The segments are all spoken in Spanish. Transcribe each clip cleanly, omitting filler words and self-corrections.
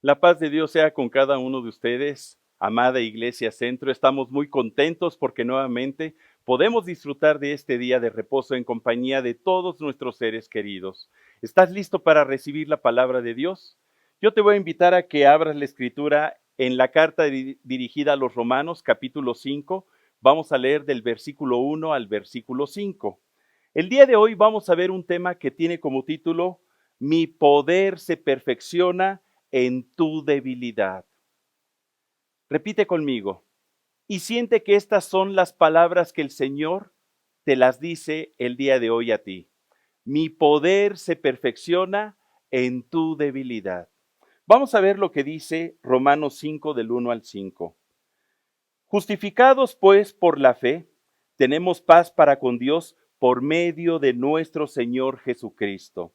La paz de Dios sea con cada uno de ustedes, amada Iglesia Centro. Estamos muy contentos porque nuevamente podemos disfrutar de este día de reposo en compañía de todos nuestros seres queridos. ¿Estás listo para recibir la palabra de Dios? Yo te voy a invitar a que abras la escritura en la carta dirigida a los Romanos, capítulo 5. Vamos a leer del versículo 1 al versículo 5. El día de hoy vamos a ver un tema que tiene como título: Mi poder se perfecciona en tu debilidad. Repite conmigo y siente que estas son las palabras que el Señor te las dice el día de hoy a ti. Mi poder se perfecciona en tu debilidad. Vamos a ver lo que dice Romanos 5 del 1 al 5. Justificados pues por la fe, tenemos paz para con Dios por medio de nuestro Señor Jesucristo,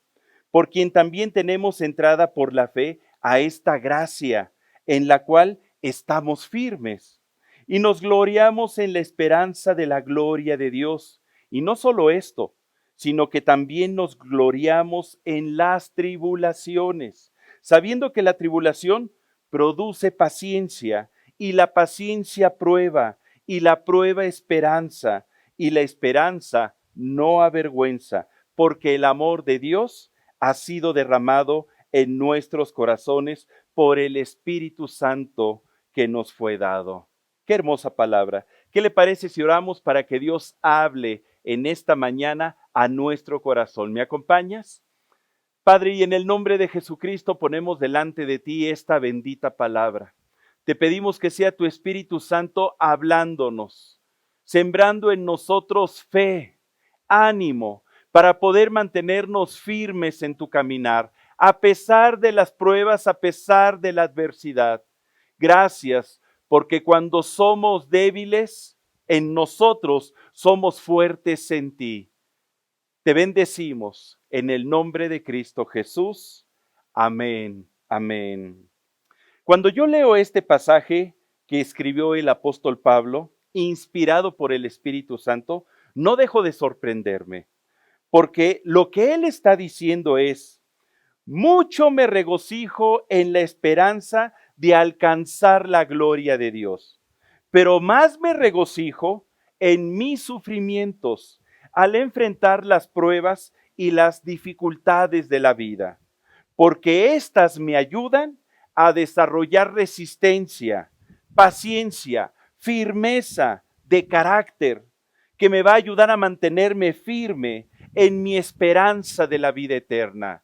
por quien también tenemos entrada por la fe a esta gracia, en la cual estamos firmes, y nos gloriamos en la esperanza de la gloria de Dios. Y no solo esto, sino que también nos gloriamos en las tribulaciones, sabiendo que la tribulación produce paciencia, y la paciencia prueba, y la prueba esperanza, y la esperanza no avergüenza, porque el amor de Dios ha sido derramado en nuestros corazones por el Espíritu Santo que nos fue dado. Qué hermosa palabra. ¿Qué le parece si oramos para que Dios hable en esta mañana a nuestro corazón? ¿Me acompañas? Padre, y en el nombre de Jesucristo ponemos delante de ti esta bendita palabra. Te pedimos que sea tu Espíritu Santo hablándonos, sembrando en nosotros fe, ánimo, para poder mantenernos firmes en tu caminar, a pesar de las pruebas, a pesar de la adversidad. Gracias, porque cuando somos débiles, en nosotros somos fuertes en ti. Te bendecimos en el nombre de Cristo Jesús. Amén, amén. Cuando yo leo este pasaje que escribió el apóstol Pablo, inspirado por el Espíritu Santo, no dejo de sorprenderme, porque lo que él está diciendo es: mucho me regocijo en la esperanza de alcanzar la gloria de Dios, pero más me regocijo en mis sufrimientos al enfrentar las pruebas y las dificultades de la vida, porque éstas me ayudan a desarrollar resistencia, paciencia, firmeza de carácter, que me va a ayudar a mantenerme firme en mi esperanza de la vida eterna.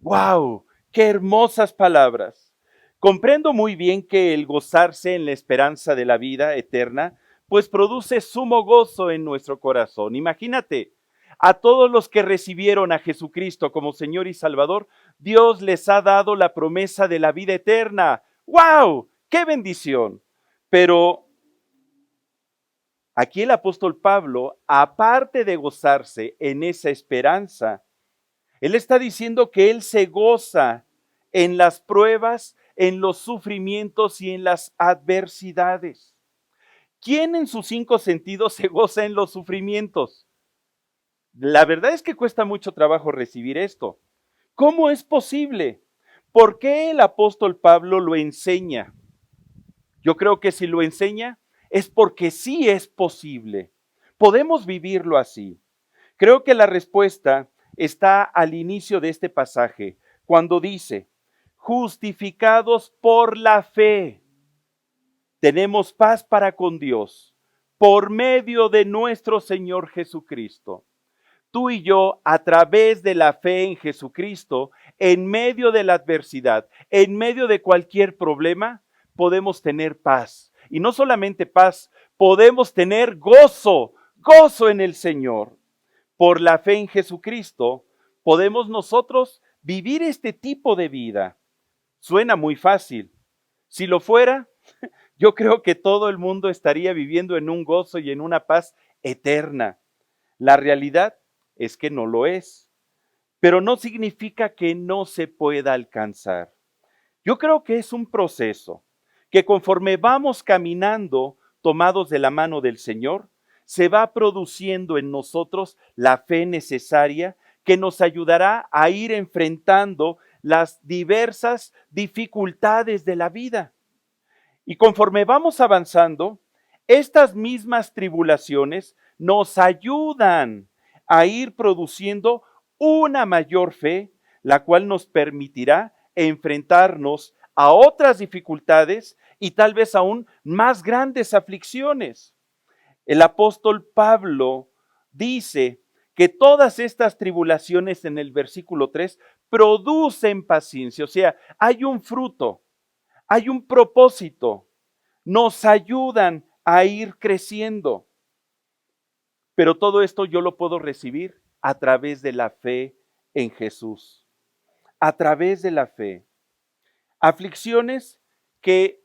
¡Wow! ¡Qué hermosas palabras! Comprendo muy bien que el gozarse en la esperanza de la vida eterna, pues produce sumo gozo en nuestro corazón. Imagínate, a todos los que recibieron a Jesucristo como Señor y Salvador, Dios les ha dado la promesa de la vida eterna. ¡Wow! ¡Qué bendición! Pero aquí el apóstol Pablo, aparte de gozarse en esa esperanza, él está diciendo que él se goza en las pruebas, en los sufrimientos y en las adversidades. ¿Quién en sus 5 sentidos se goza en los sufrimientos? La verdad es que cuesta mucho trabajo recibir esto. ¿Cómo es posible? ¿Por qué el apóstol Pablo lo enseña? Yo creo que si lo enseña es porque sí es posible. Podemos vivirlo así. Creo que la respuesta está al inicio de este pasaje, cuando dice: justificados por la fe, tenemos paz para con Dios, por medio de nuestro Señor Jesucristo. Tú y yo, a través de la fe en Jesucristo, en medio de la adversidad, en medio de cualquier problema, podemos tener paz. Y no solamente paz, podemos tener gozo, gozo en el Señor. Por la fe en Jesucristo, podemos nosotros vivir este tipo de vida. Suena muy fácil. Si lo fuera, yo creo que todo el mundo estaría viviendo en un gozo y en una paz eterna. La realidad es que no lo es, pero no significa que no se pueda alcanzar. Yo creo que es un proceso que, conforme vamos caminando tomados de la mano del Señor, se va produciendo en nosotros la fe necesaria que nos ayudará a ir enfrentando las diversas dificultades de la vida. Y conforme vamos avanzando, estas mismas tribulaciones nos ayudan a ir produciendo una mayor fe, la cual nos permitirá enfrentarnos a otras dificultades y tal vez aún más grandes aflicciones. El apóstol Pablo dice que todas estas tribulaciones en el versículo 3 producen paciencia, o sea, hay un fruto, hay un propósito, nos ayudan a ir creciendo. Pero todo esto yo lo puedo recibir a través de la fe en Jesús, a través de la fe. Aflicciones que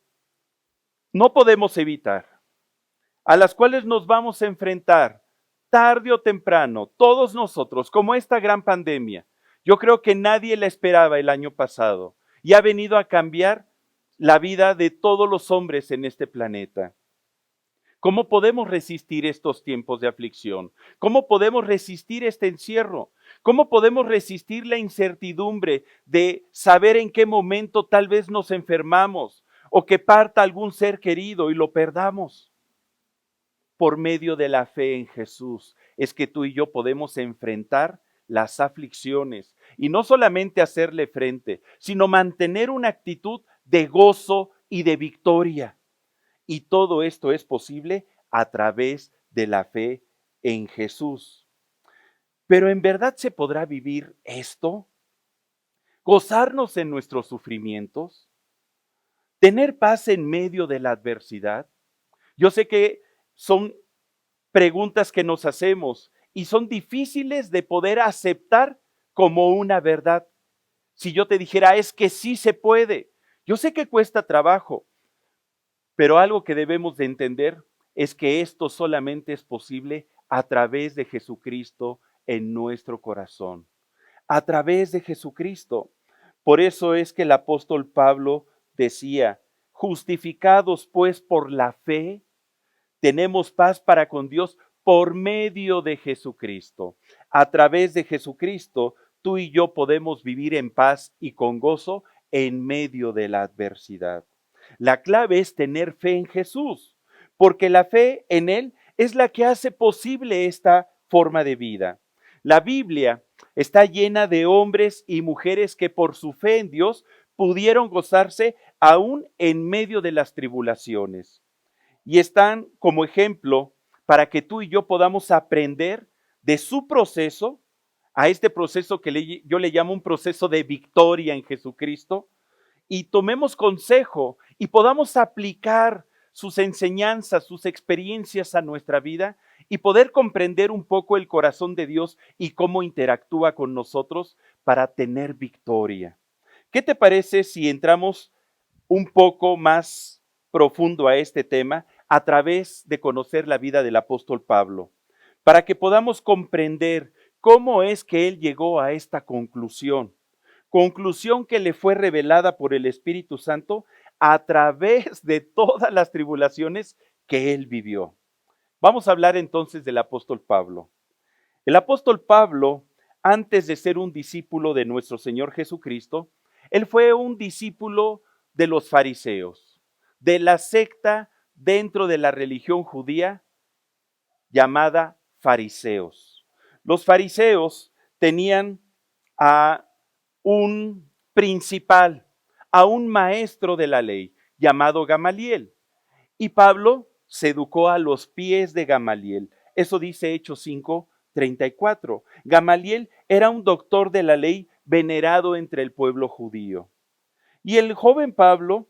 no podemos evitar, a las cuales nos vamos a enfrentar tarde o temprano, todos nosotros, como esta gran pandemia. Yo creo que nadie la esperaba el año pasado y ha venido a cambiar la vida de todos los hombres en este planeta. ¿Cómo podemos resistir estos tiempos de aflicción? ¿Cómo podemos resistir este encierro? ¿Cómo podemos resistir la incertidumbre de saber en qué momento tal vez nos enfermamos o que parta algún ser querido y lo perdamos? Por medio de la fe en Jesús es que tú y yo podemos enfrentar las aflicciones y no solamente hacerle frente, sino mantener una actitud de gozo y de victoria. Y todo esto es posible a través de la fe en Jesús. Pero ¿en verdad se podrá vivir esto? ¿Gozarnos en nuestros sufrimientos? ¿Tener paz en medio de la adversidad? Yo sé que son preguntas que nos hacemos y son difíciles de poder aceptar como una verdad. Si yo te dijera, es que sí se puede. Yo sé que cuesta trabajo, pero algo que debemos de entender es que esto solamente es posible a través de Jesucristo en nuestro corazón. A través de Jesucristo. Por eso es que el apóstol Pablo decía, justificados pues por la fe, tenemos paz para con Dios por medio de Jesucristo. A través de Jesucristo, tú y yo podemos vivir en paz y con gozo en medio de la adversidad. La clave es tener fe en Jesús, porque la fe en Él es la que hace posible esta forma de vida. La Biblia está llena de hombres y mujeres que por su fe en Dios pudieron gozarse aún en medio de las tribulaciones. Y están como ejemplo para que tú y yo podamos aprender de su proceso, a este proceso que yo le llamo un proceso de victoria en Jesucristo, y tomemos consejo y podamos aplicar sus enseñanzas, sus experiencias a nuestra vida y poder comprender un poco el corazón de Dios y cómo interactúa con nosotros para tener victoria. ¿Qué te parece si entramos un poco más profundo a este tema a través de conocer la vida del apóstol Pablo, para que podamos comprender cómo es que él llegó a esta conclusión? Conclusión que le fue revelada por el Espíritu Santo a través de todas las tribulaciones que él vivió. Vamos a hablar entonces del apóstol Pablo. El apóstol Pablo, antes de ser un discípulo de nuestro Señor Jesucristo, él fue un discípulo de los fariseos, de la secta dentro de la religión judía llamada fariseos. Los fariseos tenían a un principal, a un maestro de la ley llamado Gamaliel. Y Pablo se educó a los pies de Gamaliel. Eso dice Hechos 5:34. Gamaliel era un doctor de la ley venerado entre el pueblo judío. Y el joven Pablo,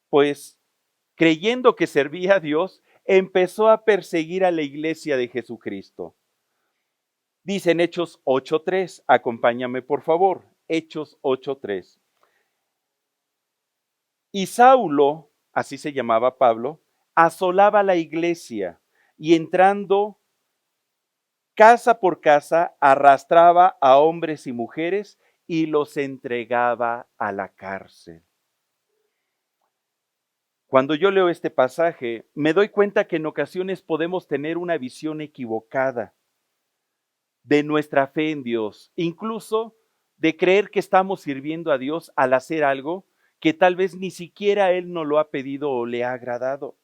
pues, creyendo que servía a Dios, empezó a perseguir a la iglesia de Jesucristo. Dice en Hechos 8:3, acompáñame por favor, Hechos 8:3. Y Saulo, así se llamaba Pablo, asolaba la iglesia y entrando casa por casa arrastraba a hombres y mujeres y los entregaba a la cárcel. Cuando yo leo este pasaje, me doy cuenta que en ocasiones podemos tener una visión equivocada de nuestra fe en Dios, incluso de creer que estamos sirviendo a Dios al hacer algo que tal vez ni siquiera Él nos lo ha pedido o le ha agradado.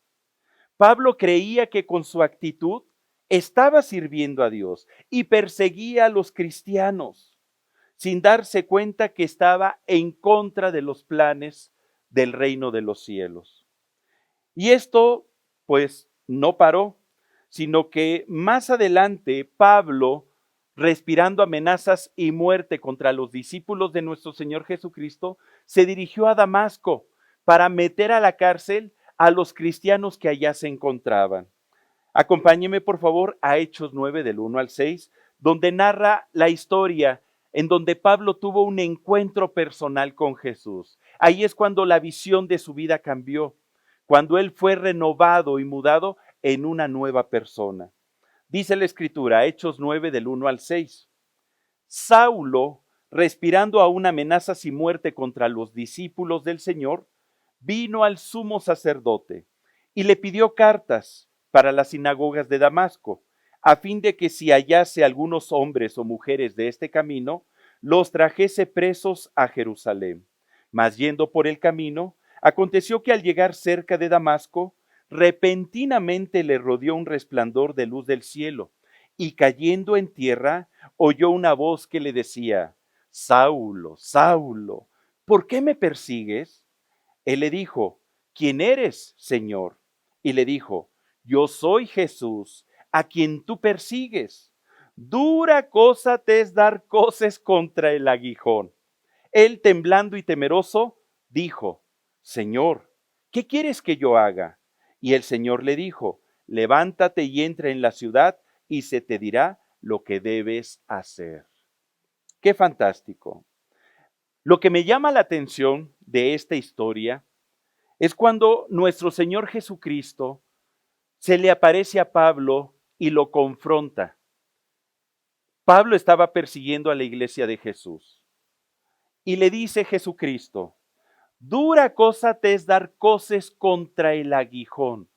Pablo creía que con su actitud estaba sirviendo a Dios y perseguía a los cristianos, sin darse cuenta que estaba en contra de los planes del reino de los cielos. Y esto, pues, no paró, sino que más adelante Pablo, respirando amenazas y muerte contra los discípulos de nuestro Señor Jesucristo, se dirigió a Damasco para meter a la cárcel a los cristianos que allá se encontraban. Acompáñeme, por favor, a Hechos 9, del 1 al 6, donde narra la historia en donde Pablo tuvo un encuentro personal con Jesús. Ahí es cuando la visión de su vida cambió, cuando él fue renovado y mudado en una nueva persona. Dice la Escritura, Hechos 9, del 1 al 6. Saulo, respirando aún amenazas y muerte contra los discípulos del Señor, vino al sumo sacerdote y le pidió cartas para las sinagogas de Damasco, a fin de que si hallase algunos hombres o mujeres de este camino, los trajese presos a Jerusalén. Mas yendo por el camino, aconteció que al llegar cerca de Damasco, repentinamente le rodeó un resplandor de luz del cielo, y cayendo en tierra, oyó una voz que le decía: Saulo, Saulo, ¿por qué me persigues? Él le dijo: ¿Quién eres, Señor? Y le dijo: Yo soy Jesús, a quien tú persigues. Dura cosa te es dar coces contra el aguijón. Él, temblando y temeroso, dijo: Señor, ¿qué quieres que yo haga? Y el Señor le dijo: Levántate y entra en la ciudad, y se te dirá lo que debes hacer. ¡Qué fantástico! Lo que me llama la atención de esta historia es cuando nuestro Señor Jesucristo se le aparece a Pablo y lo confronta. Pablo estaba persiguiendo a la iglesia de Jesús y le dice Jesucristo: dura cosa te es dar coces contra el aguijón.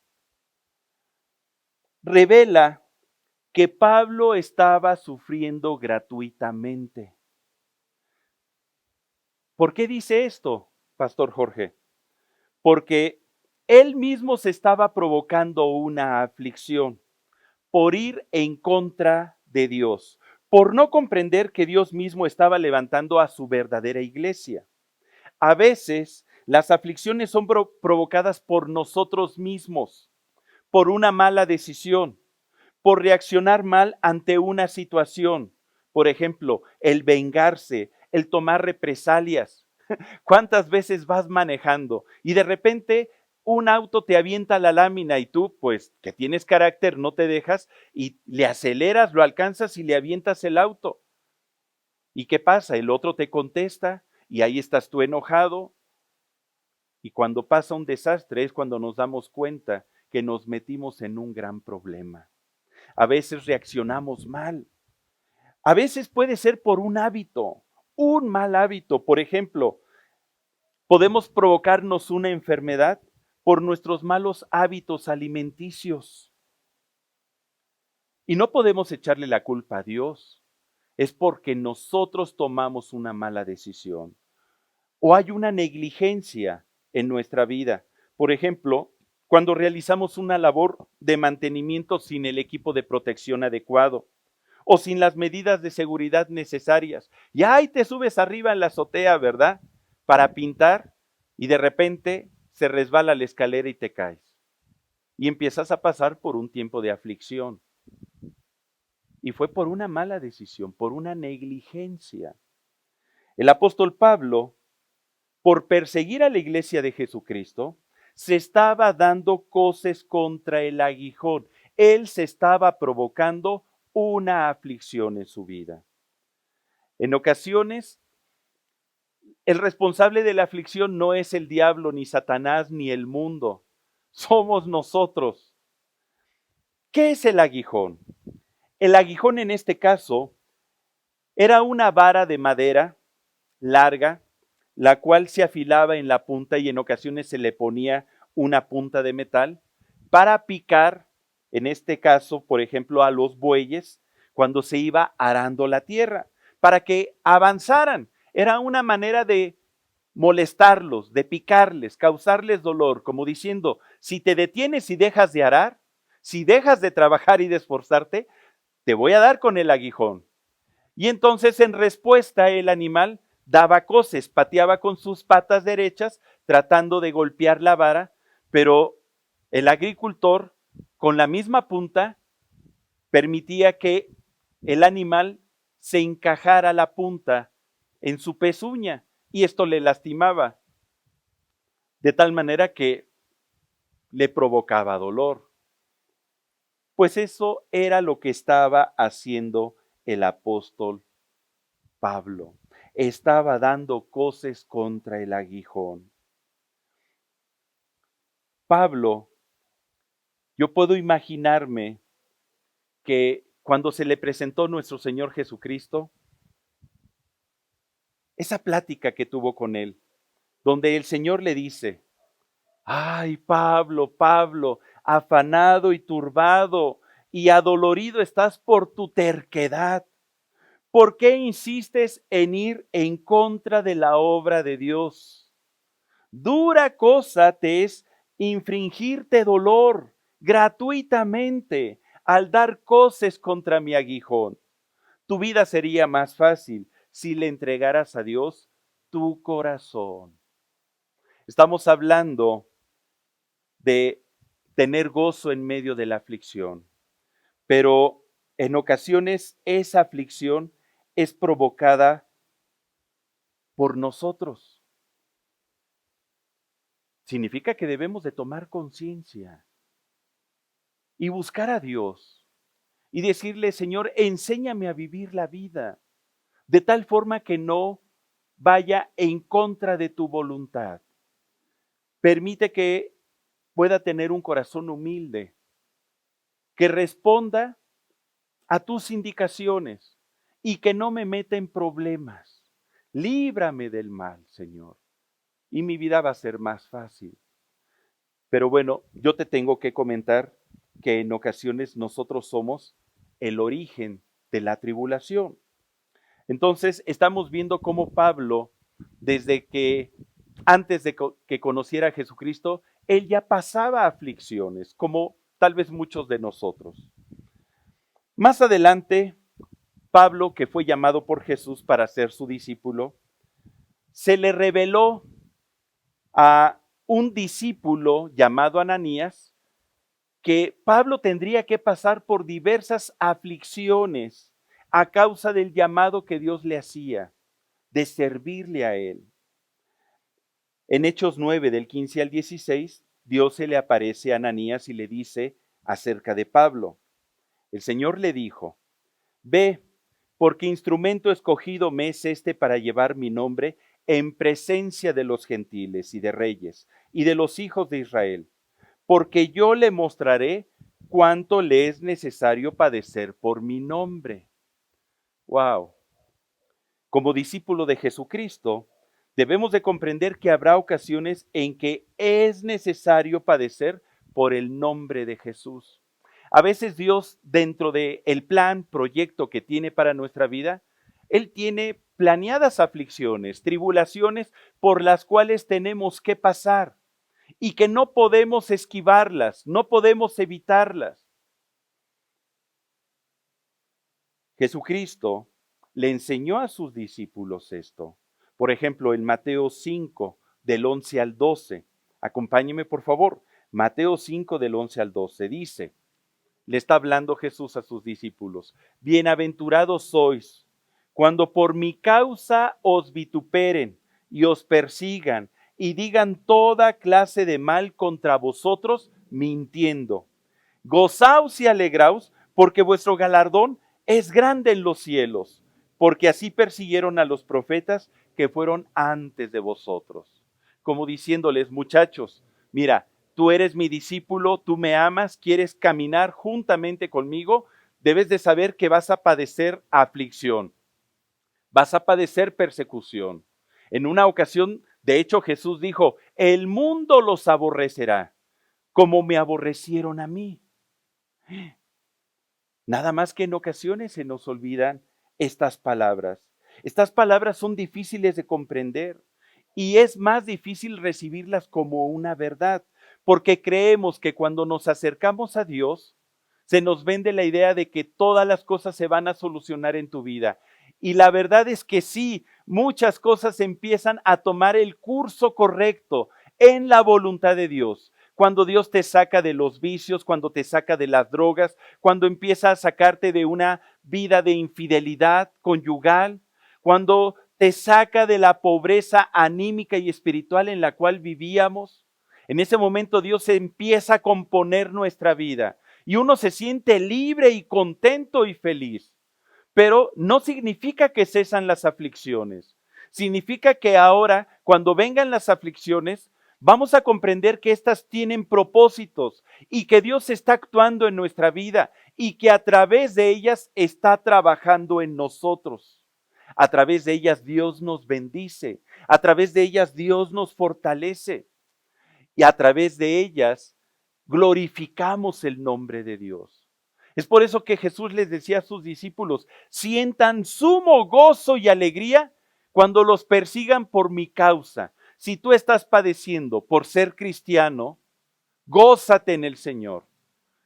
Revela que Pablo estaba sufriendo gratuitamente. ¿Por qué dice esto, Pastor Jorge? Porque él mismo se estaba provocando una aflicción por ir en contra de Dios, por no comprender que Dios mismo estaba levantando a su verdadera iglesia. A veces las aflicciones son provocadas por nosotros mismos, por una mala decisión, por reaccionar mal ante una situación. Por ejemplo, el vengarse, el tomar represalias. ¿Cuántas veces vas manejando y de repente un auto te avienta la lámina y tú, pues, que tienes carácter, no te dejas y le aceleras, lo alcanzas y le avientas el auto? ¿Y qué pasa? El otro te contesta y ahí estás tú enojado. Y cuando pasa un desastre es cuando nos damos cuenta que nos metimos en un gran problema. A veces reaccionamos mal. A veces puede ser por un hábito, un mal hábito. Por ejemplo, podemos provocarnos una enfermedad por nuestros malos hábitos alimenticios. Y no podemos echarle la culpa a Dios. Es porque nosotros tomamos una mala decisión. O hay una negligencia en nuestra vida. Por ejemplo, cuando realizamos una labor de mantenimiento sin el equipo de protección adecuado o sin las medidas de seguridad necesarias. Y ahí te subes arriba en la azotea, ¿verdad? Para pintar y de repente se resbala la escalera y te caes. Y empiezas a pasar por un tiempo de aflicción. Y fue por una mala decisión, por una negligencia. El apóstol Pablo, por perseguir a la iglesia de Jesucristo, se estaba dando coces contra el aguijón. Él se estaba provocando una aflicción en su vida. En ocasiones, el responsable de la aflicción no es el diablo, ni Satanás, ni el mundo. Somos nosotros. ¿Qué es el aguijón? El aguijón en este caso era una vara de madera larga, la cual se afilaba en la punta y en ocasiones se le ponía una punta de metal para picar, en este caso, por ejemplo, a los bueyes cuando se iba arando la tierra, para que avanzaran Era una manera de molestarlos, de picarles, causarles dolor, como diciendo, si te detienes y dejas de arar, si dejas de trabajar y de esforzarte, te voy a dar con el aguijón. Y entonces en respuesta el animal daba coces, pateaba con sus patas derechas tratando de golpear la vara, pero el agricultor con la misma punta permitía que el animal se encajara la punta en su pezuña y esto le lastimaba, de tal manera que le provocaba dolor. Pues eso era lo que estaba haciendo el apóstol Pablo. Estaba dando coces contra el aguijón. Pablo, yo puedo imaginarme que cuando se le presentó nuestro Señor Jesucristo, esa plática que tuvo con él, donde el Señor le dice, ay, Pablo, Pablo, afanado y turbado y adolorido estás por tu terquedad. ¿Por qué insistes en ir en contra de la obra de Dios? Dura cosa te es infringirte dolor gratuitamente al dar coces contra mi aguijón. Tu vida sería más fácil si le entregaras a Dios tu corazón. Estamos hablando de tener gozo en medio de la aflicción, pero en ocasiones esa aflicción es provocada por nosotros. Significa que debemos de tomar conciencia y buscar a Dios y decirle, Señor, enséñame a vivir la vida de tal forma que no vaya en contra de tu voluntad. Permite que pueda tener un corazón humilde, que responda a tus indicaciones y que no me meta en problemas. Líbrame del mal, Señor, y mi vida va a ser más fácil. Pero bueno, yo te tengo que comentar que en ocasiones nosotros somos el origen de la tribulación. Entonces, estamos viendo cómo Pablo, desde que antes de que conociera a Jesucristo, él ya pasaba aflicciones, como tal vez muchos de nosotros. Más adelante, Pablo, que fue llamado por Jesús para ser su discípulo, se le reveló a un discípulo llamado Ananías que Pablo tendría que pasar por diversas aflicciones a causa del llamado que Dios le hacía de servirle a él. En Hechos 9, del 15 al 16, Dios se le aparece a Ananías y le dice acerca de Pablo. El Señor le dijo, ve, porque instrumento escogido me es este para llevar mi nombre en presencia de los gentiles y de reyes y de los hijos de Israel, porque yo le mostraré cuánto le es necesario padecer por mi nombre. Wow. Como discípulo de Jesucristo, debemos de comprender que habrá ocasiones en que es necesario padecer por el nombre de Jesús. A veces Dios, dentro del plan, proyecto que tiene para nuestra vida, Él tiene planeadas aflicciones, tribulaciones por las cuales tenemos que pasar y que no podemos esquivarlas, no podemos evitarlas. Jesucristo le enseñó a sus discípulos esto. Por ejemplo, en Mateo 5, del 11 al 12. Acompáñeme, por favor. Mateo 5, del 11 al 12. Dice, le está hablando Jesús a sus discípulos, bienaventurados sois cuando por mi causa os vituperen y os persigan y digan toda clase de mal contra vosotros, mintiendo. Gozaos y alegraos, porque vuestro galardón es grande en los cielos, porque así persiguieron a los profetas que fueron antes de vosotros. Como diciéndoles, muchachos, mira, tú eres mi discípulo, tú me amas, quieres caminar juntamente conmigo, debes de saber que vas a padecer aflicción, vas a padecer persecución. En una ocasión, de hecho, Jesús dijo, el mundo los aborrecerá, como me aborrecieron a mí. Nada más que en ocasiones se nos olvidan estas palabras. Estas palabras son difíciles de comprender y es más difícil recibirlas como una verdad, porque creemos que cuando nos acercamos a Dios, se nos vende la idea de que todas las cosas se van a solucionar en tu vida. Y la verdad es que sí, muchas cosas empiezan a tomar el curso correcto en la voluntad de Dios. Cuando Dios te saca de los vicios, cuando te saca de las drogas, cuando empieza a sacarte de una vida de infidelidad conyugal, cuando te saca de la pobreza anímica y espiritual en la cual vivíamos. En ese momento Dios empieza a componer nuestra vida y uno se siente libre y contento y feliz. Pero no significa que cesan las aflicciones. Significa que ahora, cuando vengan las aflicciones, vamos a comprender que éstas tienen propósitos y que Dios está actuando en nuestra vida y que a través de ellas está trabajando en nosotros. A través de ellas Dios nos bendice, a través de ellas Dios nos fortalece y a través de ellas glorificamos el nombre de Dios. Es por eso que Jesús les decía a sus discípulos, sientan sumo gozo y alegría cuando los persigan por mi causa. Si tú estás padeciendo por ser cristiano, gózate en el Señor.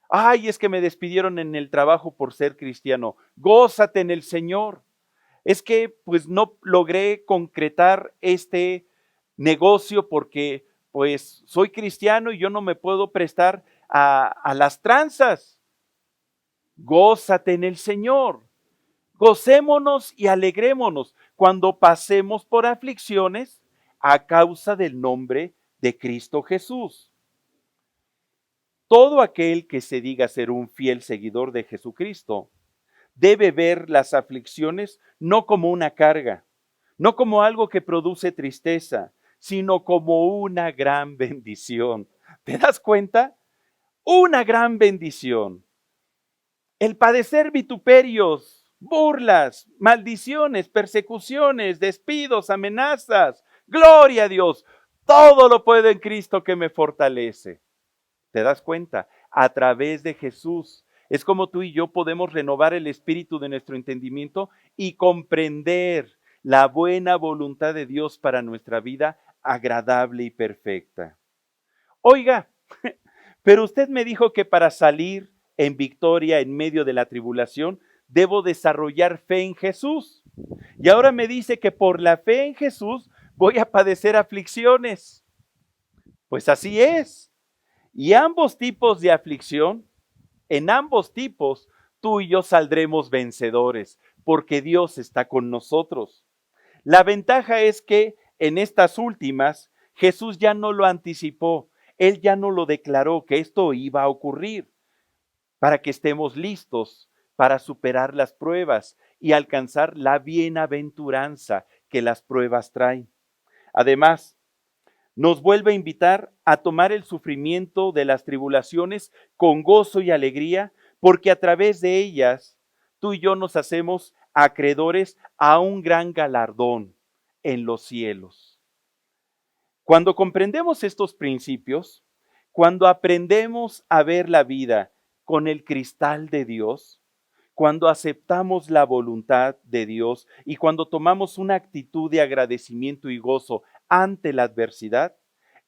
Ay, es que me despidieron en el trabajo por ser cristiano. Gózate en el Señor. Es que pues no logré concretar este negocio porque pues soy cristiano y yo no me puedo prestar a las tranzas. Gózate en el Señor. Gocémonos y alegrémonos cuando pasemos por aflicciones a causa del nombre de Cristo Jesús. Todo aquel que se diga ser un fiel seguidor de Jesucristo debe ver las aflicciones no como una carga, no como algo que produce tristeza, sino como una gran bendición. ¿Te das cuenta? Una gran bendición. El padecer vituperios, burlas, maldiciones, persecuciones, despidos, amenazas. Gloria a Dios. Todo lo puedo en Cristo que me fortalece. ¿Te das cuenta? A través de Jesús. Es como tú y yo podemos renovar el espíritu de nuestro entendimiento y comprender la buena voluntad de Dios para nuestra vida agradable y perfecta. Oiga, pero usted me dijo que para salir en victoria en medio de la tribulación, debo desarrollar fe en Jesús. Y ahora me dice que por la fe en Jesús voy a padecer aflicciones. Pues así es. Y ambos tipos de aflicción, en ambos tipos, tú y yo saldremos vencedores, porque Dios está con nosotros. La ventaja es que en estas últimas, Jesús ya no lo anticipó, Él ya no lo declaró que esto iba a ocurrir, para que estemos listos para superar las pruebas y alcanzar la bienaventuranza que las pruebas traen. Además, nos vuelve a invitar a tomar el sufrimiento de las tribulaciones con gozo y alegría, porque a través de ellas tú y yo nos hacemos acreedores a un gran galardón en los cielos. Cuando comprendemos estos principios, cuando aprendemos a ver la vida con el cristal de Dios, cuando aceptamos la voluntad de Dios y cuando tomamos una actitud de agradecimiento y gozo ante la adversidad,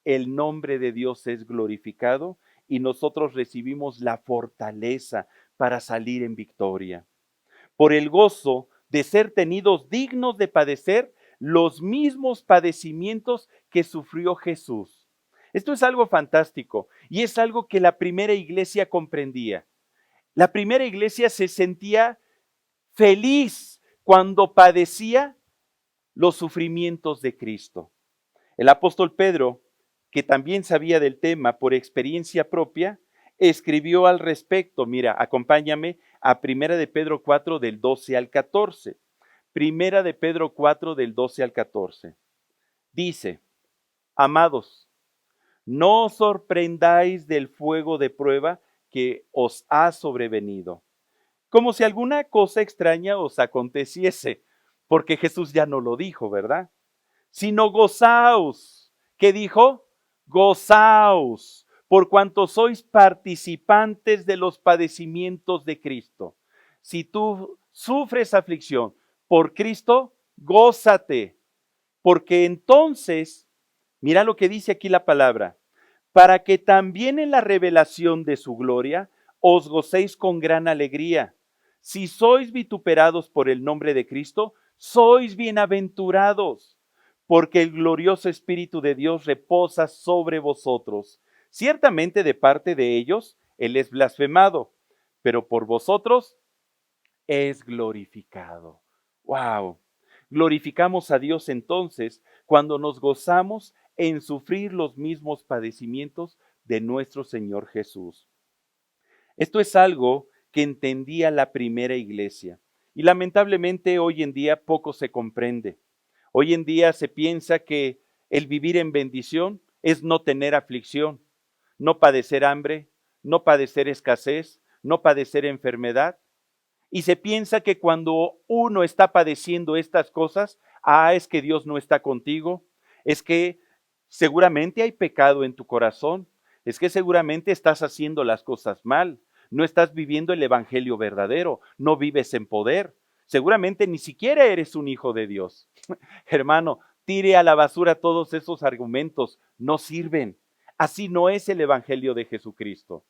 el nombre de Dios es glorificado y nosotros recibimos la fortaleza para salir en victoria. Por el gozo de ser tenidos dignos de padecer los mismos padecimientos que sufrió Jesús. Esto es algo fantástico y es algo que la primera iglesia comprendía. La primera iglesia se sentía feliz cuando padecía los sufrimientos de Cristo. El apóstol Pedro, que también sabía del tema por experiencia propia, escribió al respecto. Mira, acompáñame a Primera de Pedro 4 del 12 al 14. Primera de Pedro 4 del 12 al 14. Dice, amados, no os sorprendáis del fuego de prueba que os ha sobrevenido, como si alguna cosa extraña os aconteciese, porque Jesús ya no lo dijo, ¿verdad? Sino gozaos. ¿Qué dijo? Gozaos, por cuanto sois participantes de los padecimientos de Cristo. Si tú sufres aflicción por Cristo, gózate, porque entonces, mira lo que dice aquí la palabra, para que también en la revelación de su gloria os gocéis con gran alegría. Si sois vituperados por el nombre de Cristo, sois bienaventurados, porque el glorioso Espíritu de Dios reposa sobre vosotros. Ciertamente de parte de ellos, Él es blasfemado, pero por vosotros es glorificado. ¡Wow! Glorificamos a Dios entonces cuando nos gozamos en sufrir los mismos padecimientos de nuestro Señor Jesús. Esto es algo que entendía la primera iglesia y lamentablemente hoy en día poco se comprende. Hoy en día se piensa que el vivir en bendición es no tener aflicción, no padecer hambre, no padecer escasez, no padecer enfermedad. Y se piensa que cuando uno está padeciendo estas cosas, es que Dios no está contigo, es que seguramente hay pecado en tu corazón, es que seguramente estás haciendo las cosas mal, no estás viviendo el evangelio verdadero, no vives en poder, seguramente ni siquiera eres un hijo de Dios. Hermano, tire a la basura todos esos argumentos, no sirven. Así no es el evangelio de Jesucristo.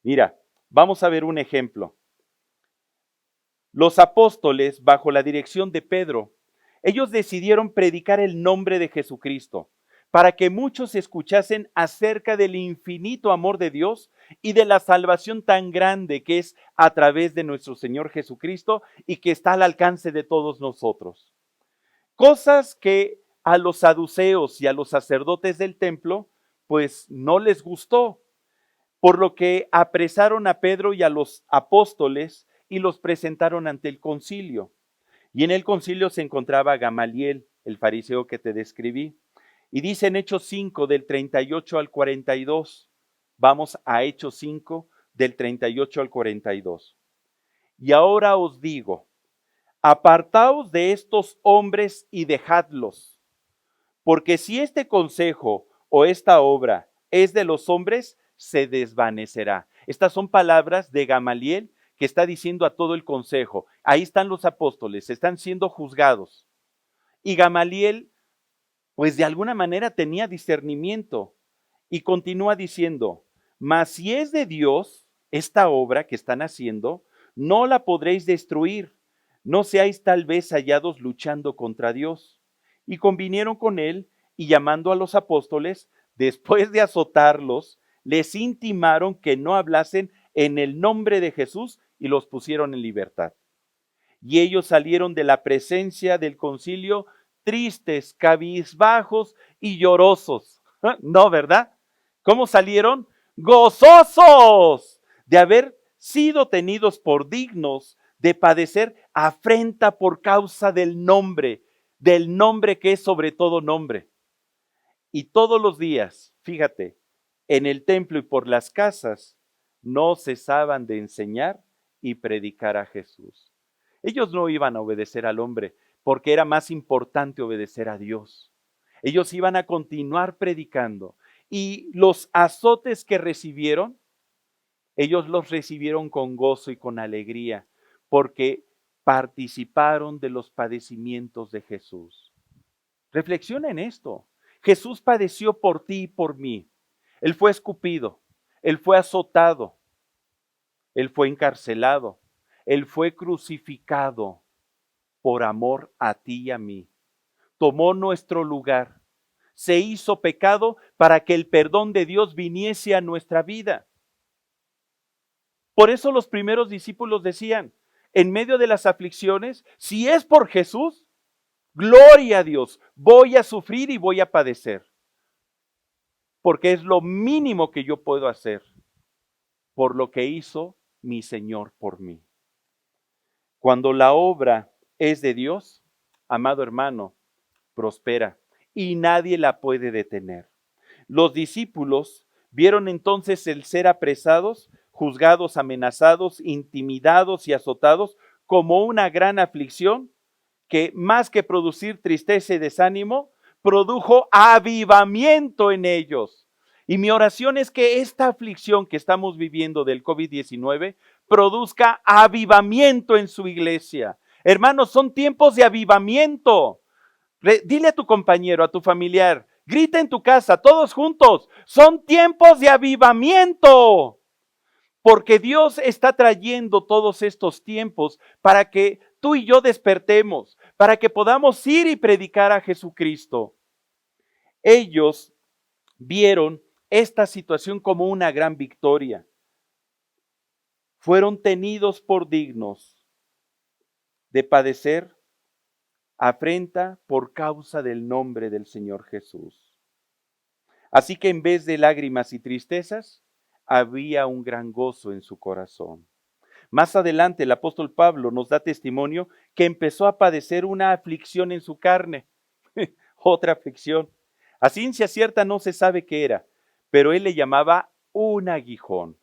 Mira, vamos a ver un ejemplo. Los apóstoles, bajo la dirección de Pedro, ellos decidieron predicar el nombre de Jesucristo para que muchos escuchasen acerca del infinito amor de Dios y de la salvación tan grande que es a través de nuestro Señor Jesucristo y que está al alcance de todos nosotros. Cosas que a los saduceos y a los sacerdotes del templo, pues no les gustó, por lo que apresaron a Pedro y a los apóstoles y los presentaron ante el concilio. Y en el concilio se encontraba Gamaliel, el fariseo que te describí. Y dice en Hechos 5, del 38 al 42. Vamos a Hechos 5, del 38 al 42. Y ahora os digo, apartaos de estos hombres y dejadlos, porque si este consejo o esta obra es de los hombres, se desvanecerá. Estas son palabras de Gamaliel que está diciendo a todo el consejo. Ahí están los apóstoles, están siendo juzgados. Y Gamaliel, pues de alguna manera tenía discernimiento y continúa diciendo, mas si es de Dios esta obra que están haciendo, no la podréis destruir, no seáis tal vez hallados luchando contra Dios. Y convinieron con él y llamando a los apóstoles, después de azotarlos, les intimaron que no hablasen en el nombre de Jesús y los pusieron en libertad. Y ellos salieron de la presencia del concilio tristes, cabizbajos y llorosos. ¿No, verdad? ¿Cómo salieron? Gozosos de haber sido tenidos por dignos de padecer afrenta por causa del nombre que es sobre todo nombre. Y todos los días, fíjate, en el templo y por las casas, no cesaban de enseñar y predicar a Jesús. Ellos no iban a obedecer al hombre porque era más importante obedecer a Dios. Ellos iban a continuar predicando y los azotes que recibieron, ellos los recibieron con gozo y con alegría porque participaron de los padecimientos de Jesús. Reflexiona en esto. Jesús padeció por ti y por mí. Él fue escupido, Él fue azotado, Él fue encarcelado, Él fue crucificado por amor a ti y a mí. Tomó nuestro lugar, se hizo pecado para que el perdón de Dios viniese a nuestra vida. Por eso los primeros discípulos decían, en medio de las aflicciones, si es por Jesús, gloria a Dios, voy a sufrir y voy a padecer. Porque es lo mínimo que yo puedo hacer por lo que hizo mi Señor por mí. Cuando la obra es de Dios, amado hermano, prospera y nadie la puede detener. Los discípulos vieron entonces el ser apresados, juzgados, amenazados, intimidados y azotados como una gran aflicción que más que producir tristeza y desánimo, produjo avivamiento en ellos. Y mi oración es que esta aflicción que estamos viviendo del COVID-19 produzca avivamiento en su iglesia. Hermanos, son tiempos de avivamiento. Dile a tu compañero, a tu familiar, grita en tu casa, todos juntos, son tiempos de avivamiento. Porque Dios está trayendo todos estos tiempos para que tú y yo despertemos, para que podamos ir y predicar a Jesucristo. Ellos vieron esta situación como una gran victoria. Fueron tenidos por dignos de padecer afrenta por causa del nombre del Señor Jesús. Así que en vez de lágrimas y tristezas, había un gran gozo en su corazón. Más adelante el apóstol Pablo nos da testimonio que empezó a padecer una aflicción en su carne. Otra aflicción. A ciencia cierta no se sabe qué era, pero él le llamaba un aguijón.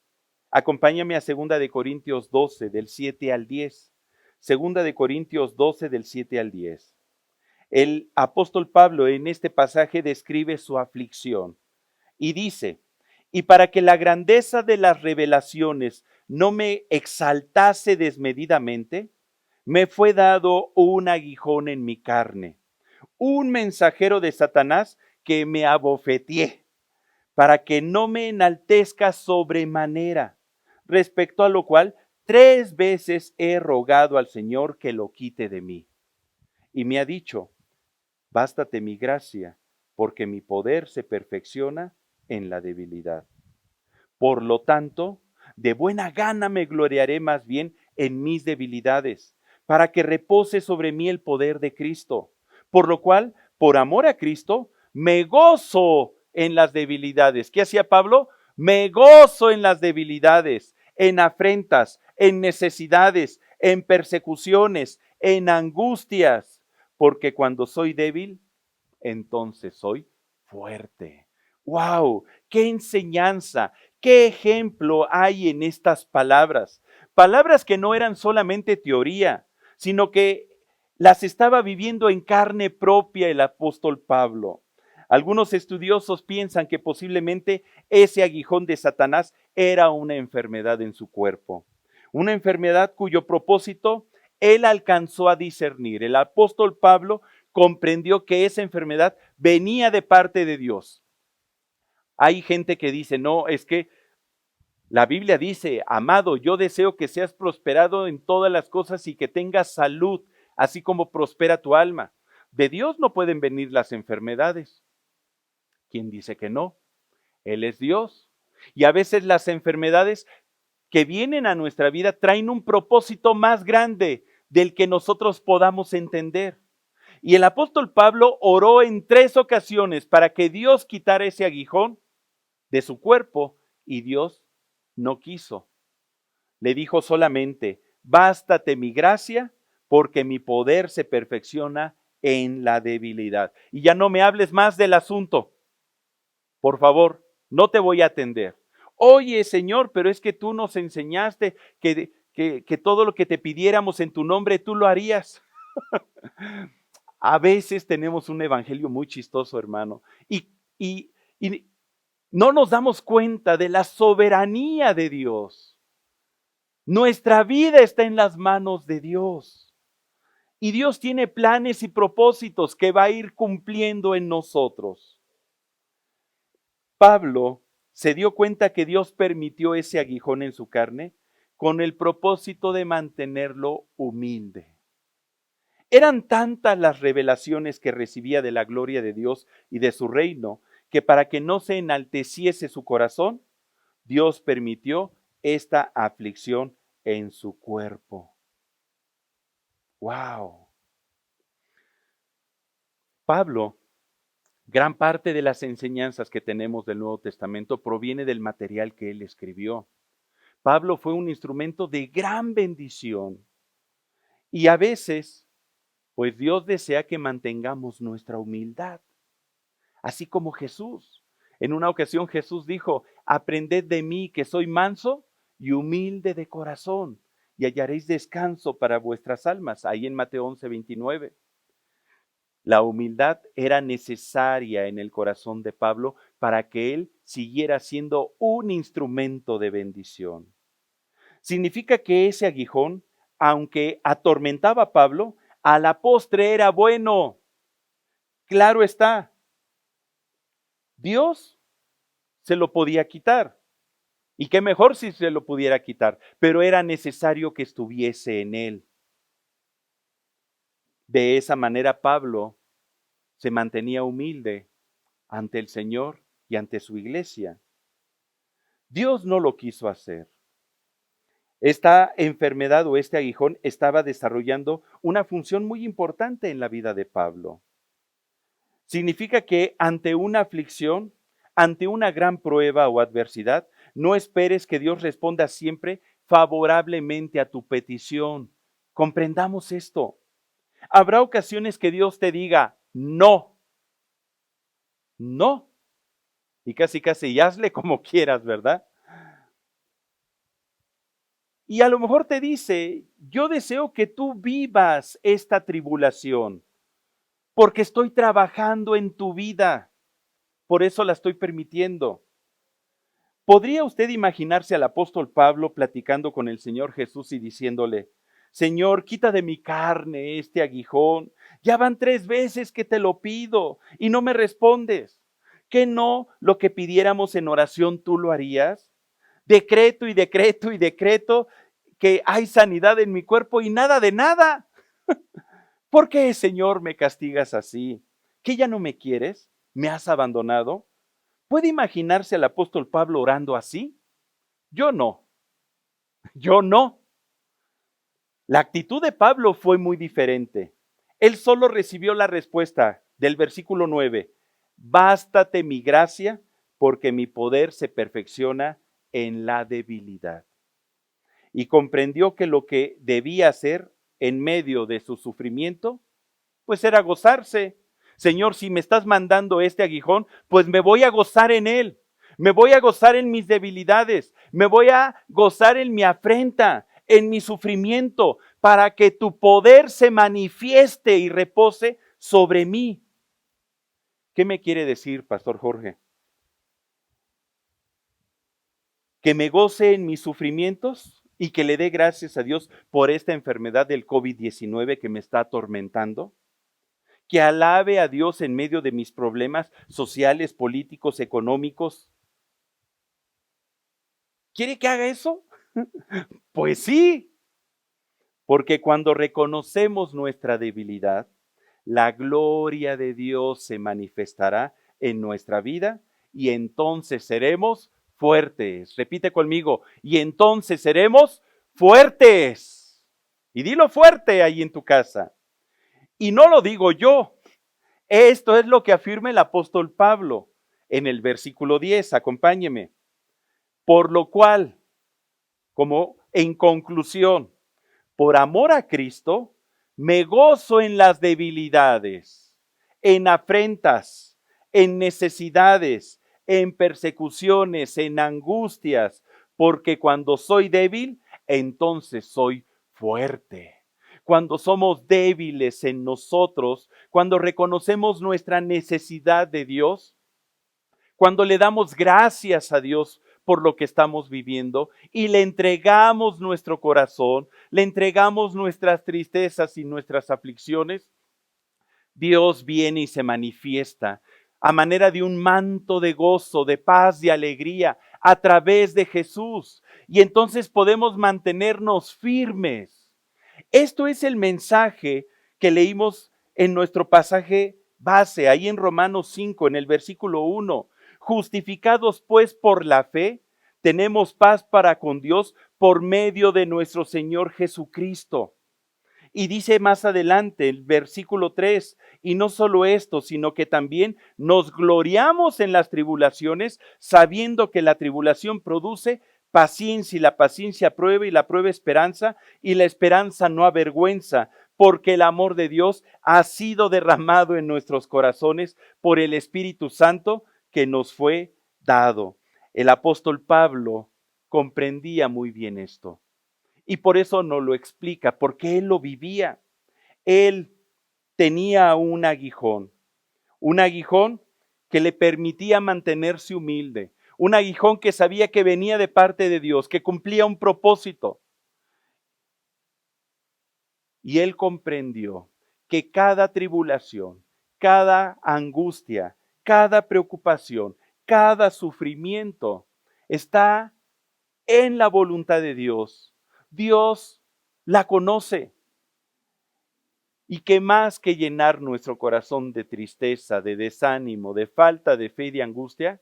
Acompáñame a 2 de Corintios 12, del 7 al 10. 2 de Corintios 12, del 7 al 10. El apóstol Pablo en este pasaje describe su aflicción y dice, y para que la grandeza de las revelaciones no me exaltase desmedidamente, me fue dado un aguijón en mi carne, un mensajero de Satanás que me abofeteé, para que no me enaltezca sobremanera, respecto a lo cual 3 veces he rogado al Señor que lo quite de mí. Y me ha dicho, bástate mi gracia, porque mi poder se perfecciona en la debilidad. Por lo tanto, de buena gana me gloriaré más bien en mis debilidades, para que repose sobre mí el poder de Cristo. Por lo cual, por amor a Cristo, me gozo en las debilidades. ¿Qué hacía Pablo? Me gozo en las debilidades, en afrentas, en necesidades, en persecuciones, en angustias, porque cuando soy débil, entonces soy fuerte. ¡Wow! ¡Qué enseñanza! ¿Qué ejemplo hay en estas palabras? Palabras que no eran solamente teoría, sino que las estaba viviendo en carne propia el apóstol Pablo. Algunos estudiosos piensan que posiblemente ese aguijón de Satanás era una enfermedad en su cuerpo. Una enfermedad cuyo propósito él alcanzó a discernir. El apóstol Pablo comprendió que esa enfermedad venía de parte de Dios. Hay gente que dice, no, es que la Biblia dice, amado, yo deseo que seas prosperado en todas las cosas y que tengas salud, así como prospera tu alma. De Dios no pueden venir las enfermedades. ¿Quién dice que no? Él es Dios. Y a veces las enfermedades que vienen a nuestra vida traen un propósito más grande del que nosotros podamos entender. Y el apóstol Pablo oró en 3 ocasiones para que Dios quitara ese aguijón de su cuerpo y Dios no quiso. Le dijo solamente, bástate mi gracia porque mi poder se perfecciona en la debilidad. Y ya no me hables más del asunto. Por favor, no te voy a atender. Oye, Señor, pero es que tú nos enseñaste que todo lo que te pidiéramos en tu nombre, tú lo harías. A veces tenemos un evangelio muy chistoso, hermano, y no nos damos cuenta de la soberanía de Dios. Nuestra vida está en las manos de Dios. Y Dios tiene planes y propósitos que va a ir cumpliendo en nosotros. Pablo se dio cuenta que Dios permitió ese aguijón en su carne con el propósito de mantenerlo humilde. Eran tantas las revelaciones que recibía de la gloria de Dios y de su reino, que para que no se enalteciese su corazón, Dios permitió esta aflicción en su cuerpo. ¡Wow! Pablo, gran parte de las enseñanzas que tenemos del Nuevo Testamento proviene del material que él escribió. Pablo fue un instrumento de gran bendición y a veces, pues Dios desea que mantengamos nuestra humildad, así como Jesús. En una ocasión Jesús dijo, aprended de mí que soy manso y humilde de corazón y hallaréis descanso para vuestras almas, ahí en Mateo 11:29. La humildad era necesaria en el corazón de Pablo para que él siguiera siendo un instrumento de bendición. Significa que ese aguijón aunque atormentaba a Pablo, a la postre era bueno. Claro está, Dios se lo podía quitar. Y qué mejor si se lo pudiera quitar, pero era necesario que estuviese en él. De esa manera Pablo se mantenía humilde ante el Señor y ante su iglesia. Dios no lo quiso hacer. Esta enfermedad o este aguijón estaba desarrollando una función muy importante en la vida de Pablo. Significa que ante una aflicción, ante una gran prueba o adversidad, no esperes que Dios responda siempre favorablemente a tu petición. Comprendamos esto. Habrá ocasiones que Dios te diga, no, no, y casi y hazle como quieras, ¿verdad? Y a lo mejor te dice, yo deseo que tú vivas esta tribulación, porque estoy trabajando en tu vida, por eso la estoy permitiendo. ¿Podría usted imaginarse al apóstol Pablo platicando con el Señor Jesús y diciéndole, Señor, quita de mi carne este aguijón, ya van 3 veces que te lo pido y no me respondes? ¿Que no lo que pidiéramos en oración tú lo harías? Decreto y decreto y decreto que hay sanidad en mi cuerpo y nada de nada. ¿Por qué, Señor, me castigas así? ¿Que ya no me quieres? ¿Me has abandonado? ¿Puede imaginarse al apóstol Pablo orando así? Yo no, yo no. La actitud de Pablo fue muy diferente. Él solo recibió la respuesta del versículo 9. Bástate mi gracia, porque mi poder se perfecciona en la debilidad. Y comprendió que lo que debía hacer en medio de su sufrimiento, pues era gozarse. Señor, si me estás mandando este aguijón, pues me voy a gozar en él. Me voy a gozar en mis debilidades. Me voy a gozar en mi afrenta, en mi sufrimiento, para que tu poder se manifieste y repose sobre mí. ¿Qué me quiere decir, Pastor Jorge? ¿Que me goce en mis sufrimientos y que le dé gracias a Dios por esta enfermedad del COVID-19 que me está atormentando? ¿Que alabe a Dios en medio de mis problemas sociales, políticos, económicos? ¿Quiere que haga eso? Pues sí, porque cuando reconocemos nuestra debilidad, la gloria de Dios se manifestará en nuestra vida y entonces seremos fuertes. Repite conmigo, y entonces seremos fuertes. Y dilo fuerte ahí en tu casa. Y no lo digo yo. Esto es lo que afirma el apóstol Pablo en el versículo 10. Acompáñeme. Por lo cual, como en conclusión, por amor a Cristo, me gozo en las debilidades, en afrentas, en necesidades, en persecuciones, en angustias, porque cuando soy débil, entonces soy fuerte. Cuando somos débiles en nosotros, cuando reconocemos nuestra necesidad de Dios, cuando le damos gracias a Dios por lo que estamos viviendo y le entregamos nuestro corazón, le entregamos nuestras tristezas y nuestras aflicciones, Dios viene y se manifiesta a manera de un manto de gozo, de paz, de alegría a través de Jesús. Y entonces podemos mantenernos firmes. Esto es el mensaje que leímos en nuestro pasaje base, ahí en Romanos 5, en el versículo 1. Justificados pues por la fe, tenemos paz para con Dios por medio de nuestro Señor Jesucristo. Y dice más adelante el versículo 3, y no solo esto, sino que también nos gloriamos en las tribulaciones, sabiendo que la tribulación produce paciencia y la paciencia prueba y la prueba esperanza y la esperanza no avergüenza, porque el amor de Dios ha sido derramado en nuestros corazones por el Espíritu Santo que nos fue dado. El apóstol Pablo comprendía muy bien esto. Y por eso no lo explica, porque él lo vivía. Él tenía un aguijón que le permitía mantenerse humilde, un aguijón que sabía que venía de parte de Dios, que cumplía un propósito. Y él comprendió que cada tribulación, cada angustia, cada preocupación, cada sufrimiento está en la voluntad de Dios. Dios la conoce. Y que más que llenar nuestro corazón de tristeza, de desánimo, de falta de fe y de angustia,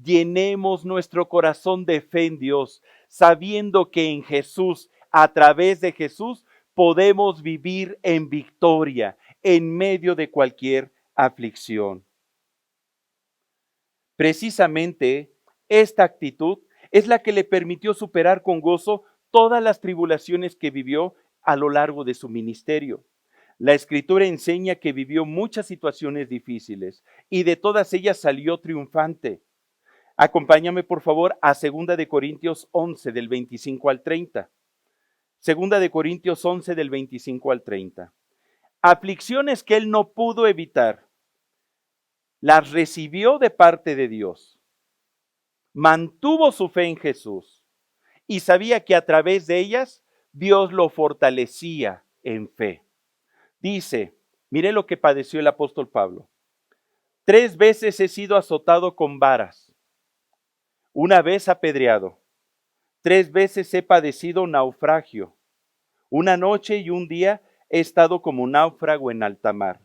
llenemos nuestro corazón de fe en Dios, sabiendo que en Jesús, a través de Jesús, podemos vivir en victoria en medio de cualquier aflicción. Precisamente esta actitud es la que le permitió superar con gozo todas las tribulaciones que vivió a lo largo de su ministerio. La Escritura enseña que vivió muchas situaciones difíciles y de todas ellas salió triunfante. Acompáñame por favor a 2 de Corintios 11 del 25 al 30. 2 de Corintios 11 del 25 al 30. Aflicciones que él no pudo evitar, las recibió de parte de Dios. Mantuvo su fe en Jesús y sabía que a través de ellas Dios lo fortalecía en fe. Dice, mire lo que padeció el apóstol Pablo. 3 veces he sido azotado con varas, una vez apedreado, 3 veces he padecido naufragio, una noche y un día he estado como náufrago en alta mar.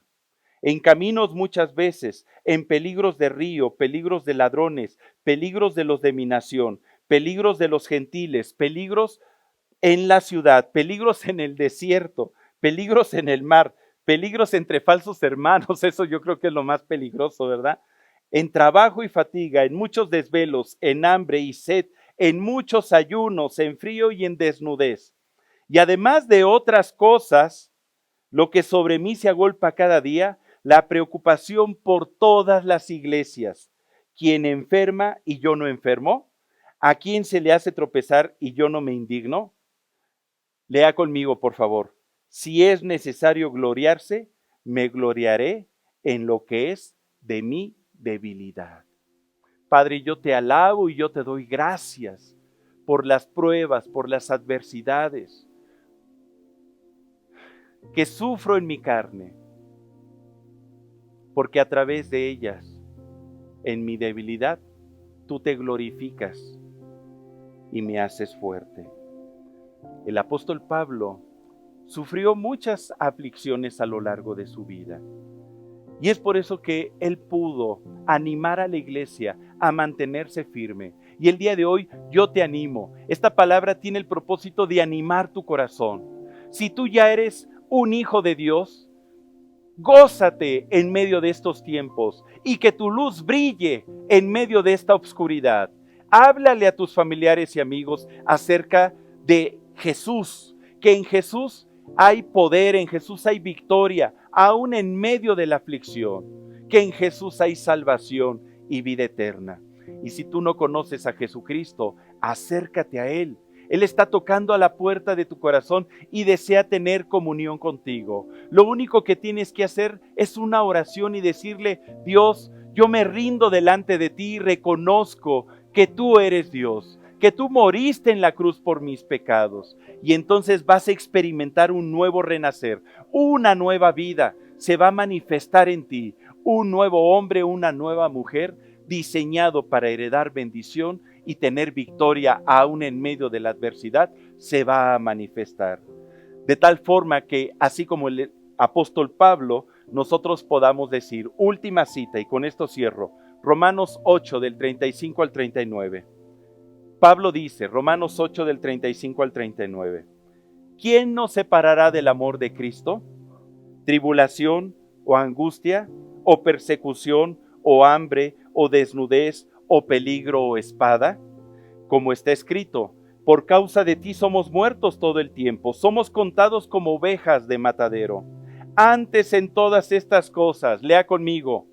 En caminos muchas veces, en peligros de río, peligros de ladrones, peligros de los de mi nación, peligros de los gentiles, peligros en la ciudad, peligros en el desierto, peligros en el mar, peligros entre falsos hermanos, eso yo creo que es lo más peligroso, ¿verdad? En trabajo y fatiga, en muchos desvelos, en hambre y sed, en muchos ayunos, en frío y en desnudez. Y además de otras cosas, lo que sobre mí se agolpa cada día, la preocupación por todas las iglesias. ¿Quién enferma y yo no enfermo? ¿A quién se le hace tropezar y yo no me indigno? Lea conmigo, por favor. Si es necesario gloriarse, me gloriaré en lo que es de mi debilidad. Padre, yo te alabo y yo te doy gracias por las pruebas, por las adversidades que sufro en mi carne, porque a través de ellas, en mi debilidad, tú te glorificas y me haces fuerte. El apóstol Pablo sufrió muchas aflicciones a lo largo de su vida. Y es por eso que él pudo animar a la iglesia a mantenerse firme. Y el día de hoy yo te animo. Esta palabra tiene el propósito de animar tu corazón. Si tú ya eres un hijo de Dios, gózate en medio de estos tiempos y que tu luz brille en medio de esta oscuridad. Háblale a tus familiares y amigos acerca de Jesús, que en Jesús hay poder, en Jesús hay victoria, aún en medio de la aflicción, que en Jesús hay salvación y vida eterna. Y si tú no conoces a Jesucristo, acércate a Él. Él está tocando a la puerta de tu corazón y desea tener comunión contigo. Lo único que tienes que hacer es una oración y decirle: Dios, yo me rindo delante de ti y reconozco que tú eres Dios, que tú moriste en la cruz por mis pecados. Y entonces vas a experimentar un nuevo renacer, una nueva vida se va a manifestar en ti, un nuevo hombre, una nueva mujer, diseñado para heredar bendición y tener victoria aún en medio de la adversidad, se va a manifestar. De tal forma que, así como el apóstol Pablo, nosotros podamos decir, última cita, y con esto cierro, Romanos 8 del 35 al 39. Pablo dice, Romanos 8 del 35 al 39, ¿quién nos separará del amor de Cristo? ¿Tribulación o angustia o persecución o hambre o desnudez o peligro o espada? Como está escrito, por causa de ti somos muertos todo el tiempo, somos contados como ovejas de matadero. Antes en todas estas cosas, lea conmigo,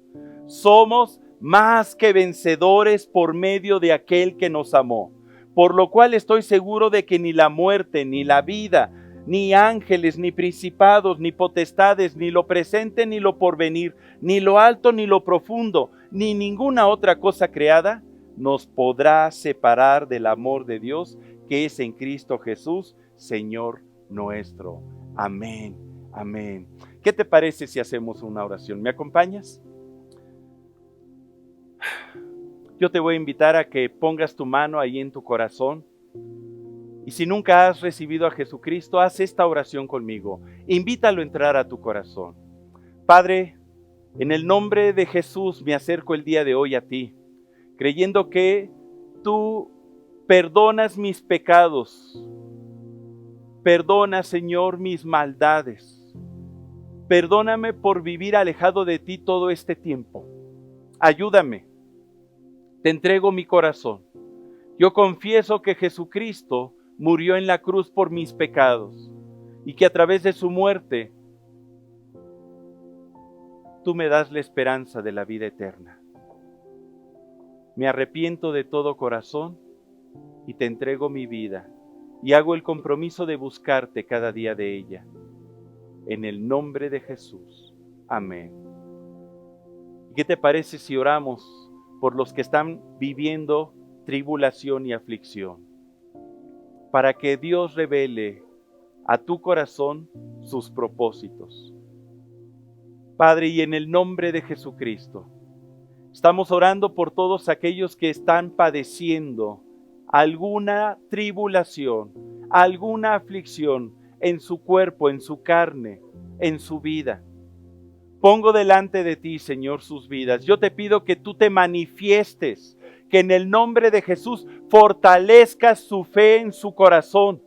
somos más que vencedores por medio de aquel que nos amó. Por lo cual estoy seguro de que ni la muerte, ni la vida, ni ángeles, ni principados, ni potestades, ni lo presente, ni lo porvenir, ni lo alto, ni lo profundo, ni ninguna otra cosa creada, nos podrá separar del amor de Dios que es en Cristo Jesús, Señor nuestro. Amén, amén. ¿Qué te parece si hacemos una oración? ¿Me acompañas? Yo te voy a invitar a que pongas tu mano ahí en tu corazón. Y si nunca has recibido a Jesucristo, haz esta oración conmigo. Invítalo a entrar a tu corazón. Padre, en el nombre de Jesús me acerco el día de hoy a ti, creyendo que tú perdonas mis pecados. Perdona, Señor, mis maldades. Perdóname por vivir alejado de ti todo este tiempo. Ayúdame. Te entrego mi corazón. Yo confieso que Jesucristo murió en la cruz por mis pecados y que a través de su muerte tú me das la esperanza de la vida eterna. Me arrepiento de todo corazón y te entrego mi vida y hago el compromiso de buscarte cada día de ella. En el nombre de Jesús. Amén. ¿Qué te parece si oramos por los que están viviendo tribulación y aflicción? Para que Dios revele a tu corazón sus propósitos. Padre, y en el nombre de Jesucristo, estamos orando por todos aquellos que están padeciendo alguna tribulación, alguna aflicción en su cuerpo, en su carne, en su vida. Pongo delante de ti, Señor, sus vidas. Yo te pido que tú te manifiestes, que en el nombre de Jesús fortalezcas su fe en su corazón,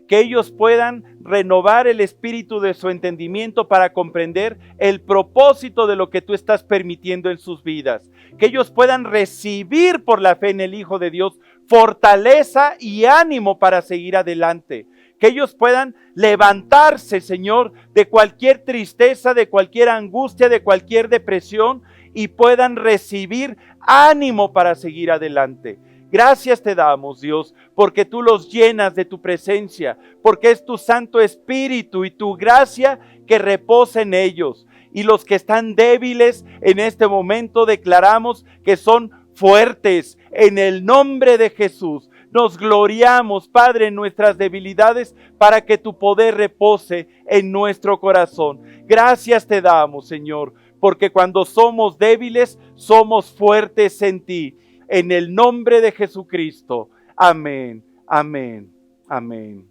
que ellos puedan renovar el espíritu de su entendimiento para comprender el propósito de lo que tú estás permitiendo en sus vidas, que ellos puedan recibir por la fe en el Hijo de Dios fortaleza y ánimo para seguir adelante, que ellos puedan levantarse, Señor, de cualquier tristeza, de cualquier angustia, de cualquier depresión y puedan recibir ánimo para seguir adelante. Gracias te damos, Dios, porque tú los llenas de tu presencia, porque es tu Santo Espíritu y tu gracia que reposa en ellos. Y los que están débiles en este momento declaramos que son fuertes en el nombre de Jesús. Nos gloriamos, Padre, en nuestras debilidades para que tu poder repose en nuestro corazón. Gracias te damos, Señor, porque cuando somos débiles, somos fuertes en ti. En el nombre de Jesucristo. Amén, amén, amén.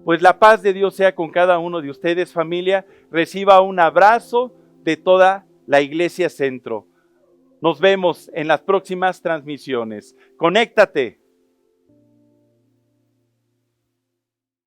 Pues la paz de Dios sea con cada uno de ustedes, familia. Reciba un abrazo de toda la Iglesia Centro. Nos vemos en las próximas transmisiones. Conéctate.